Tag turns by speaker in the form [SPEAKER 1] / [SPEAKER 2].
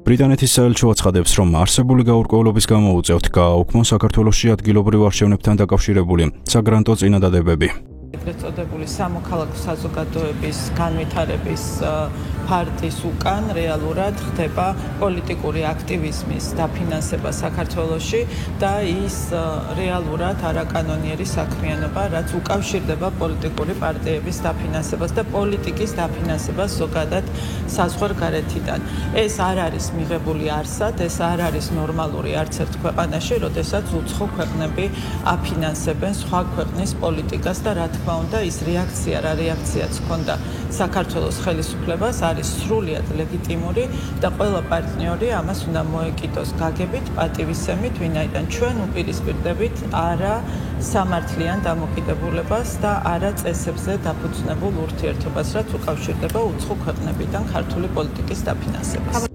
[SPEAKER 1] ბრიტანეთის საელჩო აცხადებს, რომ არსებული გაურკვევლობის გამო უწევთ გააუქმო საქართველოში ადგილობრივ არჩევნებთან დაკავშირებული საგრანტო წინადადებები.
[SPEAKER 2] ეგრეთ წოდებული სამოქალაქო საზოგადოების განვითარების ფარდის უკან რეალურად ხდება პოლიტიკური აქტივიზმის დაფინანსება საქართველოში და ის რეალურად არაკანონიერი საქმიანობა, რაც უკავშირდება პოლიტიკური პარტიების დაფინანსებას და პოლიტიკის დაფინანსებას ზოგადად საზღვარგარეთიდან. ეს არ არის მიღებული არსად, ეს არ არის ნორმალური არც ერთ ქვეყანაში, როდესაც უცხო ქვეყნები აფინანსებენ სხვა ქვეყნის პოლიტიკას და რა თქმა უნდა ის რეაქცია, რა რეაქციაც ჰქონდა საქართველოს ხელისუფლებას არის სრულიად ლეგიტიმური და ყველა პარტნიორი ამას უნდა მოეკიდოს გაგებით, პატივისცემით, ვინაიდან ჩვენ უპირისპირდებით არა სამართლიან დამოკიდებულებას და არა წესებზე დაფუძნებულ ურთიერთობას, რაც უკავშირდება უცხო ქვეყნებიდან ქართული პოლიტიკის დაფინანსებას.